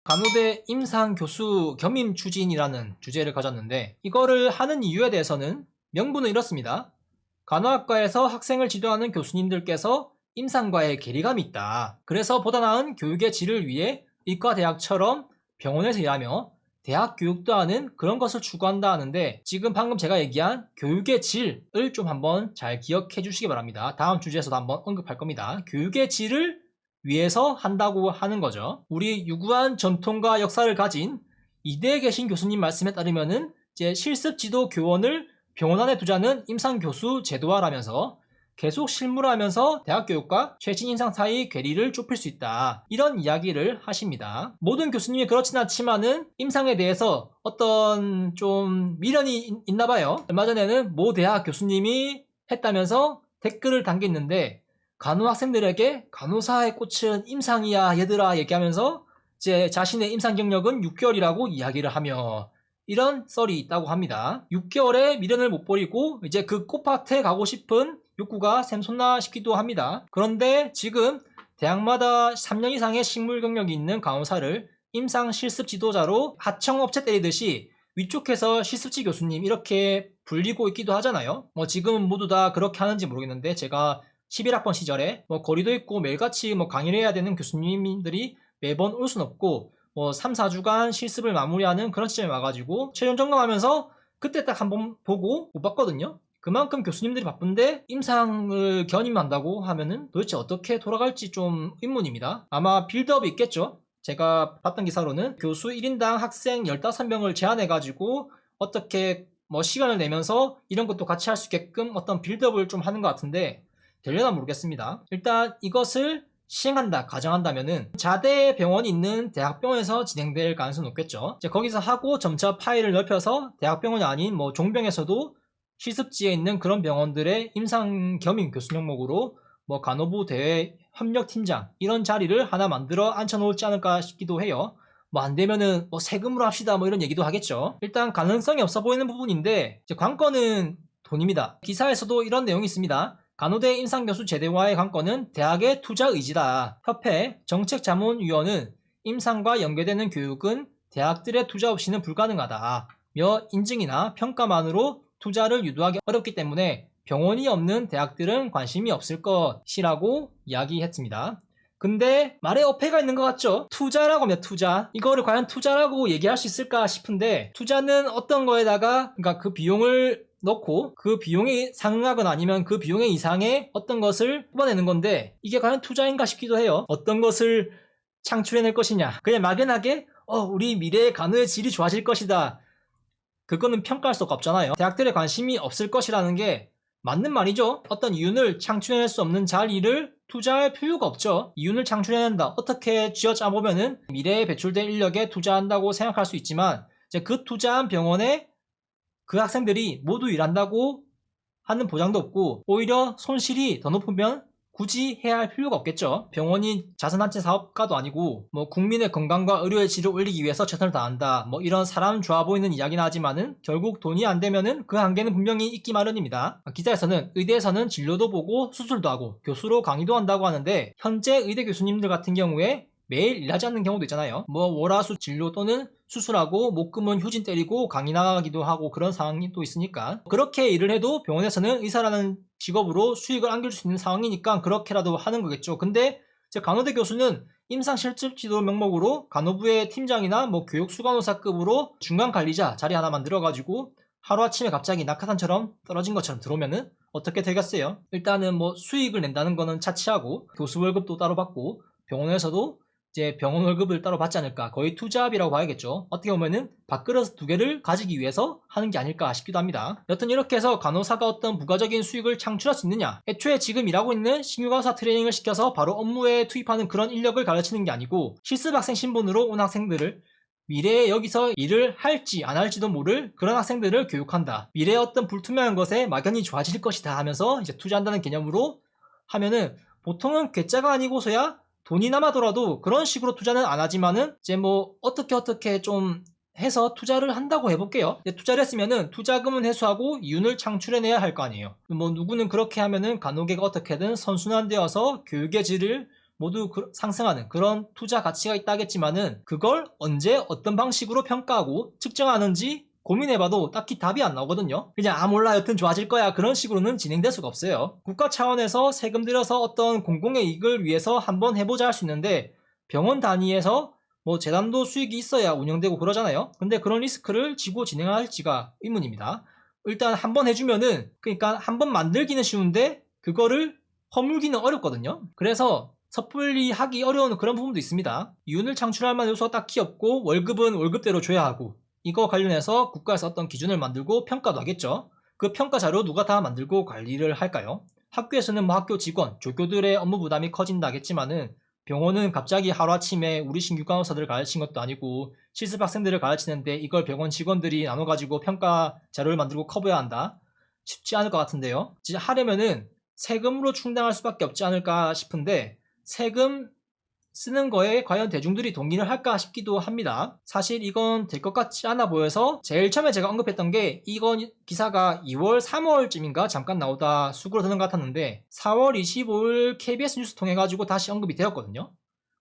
간호대 임상교수 겸임 추진이라는 주제를 가졌는데, 이거를 하는 이유에 대해서는 명분은 이렇습니다. 간호학과에서 학생을 지도하는 교수님들께서 임상과의 괴리감이 있다. 그래서 보다 나은 교육의 질을 위해 의과대학처럼 병원에서 일하며 대학 교육도 하는 그런 것을 추구한다 하는데, 지금 방금 제가 얘기한 교육의 질을 좀 한번 잘 기억해 주시기 바랍니다. 다음 주제에서도 한번 언급할 겁니다. 교육의 질을 위해서 한다고 하는 거죠. 우리 유구한 전통과 역사를 가진 이대에 계신 교수님 말씀에 따르면은 이제 실습 지도 교원을 병원 안에 두자는 임상교수 제도화라면서 계속 실무를 하면서 대학 교육과 최신 임상 사이의 괴리를 좁힐 수 있다, 이런 이야기를 하십니다. 모든 교수님이 그렇진 않지만은 임상에 대해서 어떤 좀 미련이 있나 봐요. 얼마 전에는 모 대학 교수님이 했다면서 댓글을 남겼는데, 간호 학생들에게 간호사의 꽃은 임상이야 얘들아 얘기하면서 이제 자신의 임상 경력은 6개월이라고 이야기를 하며 이런 썰이 있다고 합니다. 6개월의 미련을 못 버리고 이제 그 꽃밭에 가고 싶은 욕구가 샘솟나 싶기도 합니다. 그런데 지금 대학마다 3년 이상의 식물 경력이 있는 간호사를 임상 실습 지도자로 하청업체 때리듯이 위쪽에서 실습지 교수님 이렇게 불리고 있기도 하잖아요. 지금은 모두 다 그렇게 하는지 모르겠는데, 제가 11학번 시절에 거리도 있고 매일같이 강의를 해야 되는 교수님들이 매번 올 순 없고 3, 4주간 실습을 마무리하는 그런 시점에 와가지고 최종 점검하면서 그때 딱 한번 보고 못 봤거든요. 그만큼 교수님들이 바쁜데 임상을 견임한다고 하면은 도대체 어떻게 돌아갈지 좀 의문입니다. 아마 빌드업이 있겠죠. 제가 봤던 기사로는 교수 1인당 학생 15명을 제한해가지고 어떻게 시간을 내면서 이런 것도 같이 할 수 있게끔 어떤 빌드업을 좀 하는 것 같은데, 되려나 모르겠습니다. 일단 이것을 시행한다 가정한다면은 자대 병원이 있는 대학병원에서 진행될 가능성이 높겠죠. 이제 거기서 하고 점차 파일을 넓혀서 대학병원이 아닌 종병에서도 실습지에 있는 그런 병원들의 임상 겸임 교수 명목으로 간호부 대외 협력팀장 이런 자리를 하나 만들어 앉혀놓을지 않을까 싶기도 해요. 안 되면은 세금으로 합시다 이런 얘기도 하겠죠. 일단 가능성이 없어 보이는 부분인데, 이제 관건은 돈입니다. 기사에서도 이런 내용이 있습니다. 간호대 임상교수 제도화의 관건은 대학의 투자 의지다. 협회 정책자문위원은 임상과 연계되는 교육은 대학들의 투자 없이는 불가능하다. 며 인증이나 평가만으로 투자를 유도하기 어렵기 때문에 병원이 없는 대학들은 관심이 없을 것이라고 이야기했습니다. 근데 말에 어폐가 있는 것 같죠? 투자라고 하면 투자. 이거를 과연 투자라고 얘기할 수 있을까 싶은데, 투자는 어떤 거에다가 그러니까 그 비용을 넣고 그 비용이 상응하거나 아니면 그 비용의 이상의 어떤 것을 뽑아내는 건데, 이게 과연 투자인가 싶기도 해요. 어떤 것을 창출해낼 것이냐, 그냥 막연하게 우리 미래의 간호의 질이 좋아질 것이다, 그거는 평가할 수가 없잖아요. 대학들의 관심이 없을 것이라는 게 맞는 말이죠. 어떤 이윤을 창출해낼 수 없는 자리를 투자할 필요가 없죠. 이윤을 창출해낸다, 어떻게 쥐어짜보면은 미래에 배출될 인력에 투자한다고 생각할 수 있지만, 이제 그 투자한 병원에 그 학생들이 모두 일한다고 하는 보장도 없고, 오히려 손실이 더 높으면 굳이 해야 할 필요가 없겠죠. 병원이 자선단체 사업가도 아니고 국민의 건강과 의료의 질을 올리기 위해서 최선을 다한다, 이런 사람 좋아 보이는 이야기나 하지만은 결국 돈이 안 되면은 그 한계는 분명히 있기 마련입니다. 기사에서는 의대에서는 진료도 보고 수술도 하고 교수로 강의도 한다고 하는데, 현재 의대 교수님들 같은 경우에 매일 일하지 않는 경우도 있잖아요. 월화수 진료 또는 수술하고 목 금은 휴진 때리고 강의 나가기도 하고 그런 상황이 또 있으니까, 그렇게 일을 해도 병원에서는 의사라는 직업으로 수익을 안길 수 있는 상황이니까 그렇게라도 하는 거겠죠. 근데 간호대 교수는 임상 실습 지도 명목으로 간호부의 팀장이나 교육수간호사급으로 중간 관리자 자리 하나 만들어가지고 하루아침에 갑자기 낙하산처럼 떨어진 것처럼 들어오면은 어떻게 되겠어요? 일단은 수익을 낸다는 거는 차치하고 교수 월급도 따로 받고 병원에서도 이제 병원 월급을 따로 받지 않을까, 거의 투자비라고 봐야겠죠. 어떻게 보면은 밥그릇 두 개를 가지기 위해서 하는 게 아닐까 싶기도 합니다. 여튼 이렇게 해서 간호사가 어떤 부가적인 수익을 창출할 수 있느냐, 애초에 지금 일하고 있는 신규 간호사 트레이닝을 시켜서 바로 업무에 투입하는 그런 인력을 가르치는 게 아니고, 실습학생 신분으로 온 학생들을 미래에 여기서 일을 할지 안 할지도 모를 그런 학생들을 교육한다, 미래의 어떤 불투명한 것에 막연히 좋아질 것이다 하면서 이제 투자한다는 개념으로 하면은, 보통은 괴짜가 아니고서야 돈이 남아더라도 그런 식으로 투자는 안 하지만은 이제 어떻게 좀 해서 투자를 한다고 해볼게요. 투자를 했으면은 투자금은 회수하고 이윤을 창출해내야 할 거 아니에요. 누구는 그렇게 하면은 간호계가 어떻게든 선순환되어서 교육의 질을 모두 상승하는 그런 투자 가치가 있다겠지만은 그걸 언제 어떤 방식으로 평가하고 측정하는지 고민해봐도 딱히 답이 안 나오거든요. 그냥 몰라 여튼 좋아질 거야 그런 식으로는 진행될 수가 없어요. 국가 차원에서 세금 들여서 어떤 공공의 이익을 위해서 한번 해보자 할 수 있는데 병원 단위에서 뭐 재단도 수익이 있어야 운영되고 그러잖아요. 근데 그런 리스크를 지고 진행할지가 의문입니다. 일단 한번 해주면은 그러니까 한번 만들기는 쉬운데 그거를 허물기는 어렵거든요. 그래서 섣불리 하기 어려운 그런 부분도 있습니다. 이윤을 창출할 만한 요소가 딱히 없고 월급은 월급대로 줘야 하고 이거 관련해서 국가에서 어떤 기준을 만들고 평가도 하겠죠. 그 평가 자료 누가 다 만들고 관리를 할까요? 학교에서는 뭐 학교 직원, 조교들의 업무 부담이 커진다겠지만은 병원은 갑자기 하루아침에 우리 신규 간호사들을 가르친 것도 아니고 실습 학생들을 가르치는데 이걸 병원 직원들이 나눠가지고 평가 자료를 만들고 커버해야 한다? 쉽지 않을 것 같은데요. 진짜 하려면은 세금으로 충당할 수밖에 없지 않을까 싶은데 세금 쓰는 거에 과연 대중들이 동의를 할까 싶기도 합니다. 사실 이건 될 것 같지 않아 보여서 제일 처음에 제가 언급했던 게 이건 기사가 2월 3월쯤인가 잠깐 나오다 수그러드는 것 같았는데 4월 25일 KBS 뉴스 통해 가지고 다시 언급이 되었거든요.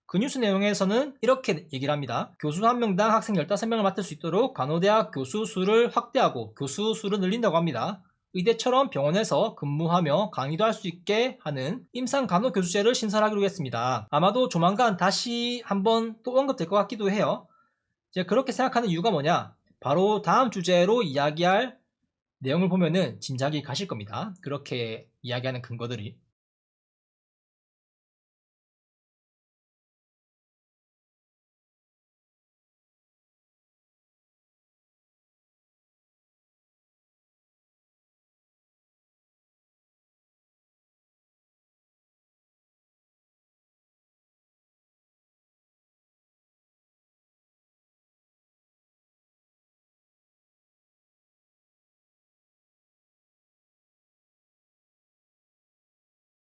그 뉴스 내용에서는 이렇게 얘기를 합니다. 교수 1명당 학생 15명을 맡을 수 있도록 간호대학 교수 수를 확대하고 교수 수를 늘린다고 합니다. 의대처럼 병원에서 근무하며 강의도 할 수 있게 하는 임상간호교수제를 신설하기로 했습니다. 아마도 조만간 다시 한번 또 언급될 것 같기도 해요. 제가 그렇게 생각하는 이유가 뭐냐? 바로 다음 주제로 이야기할 내용을 보면은 짐작이 가실 겁니다. 그렇게 이야기하는 근거들이.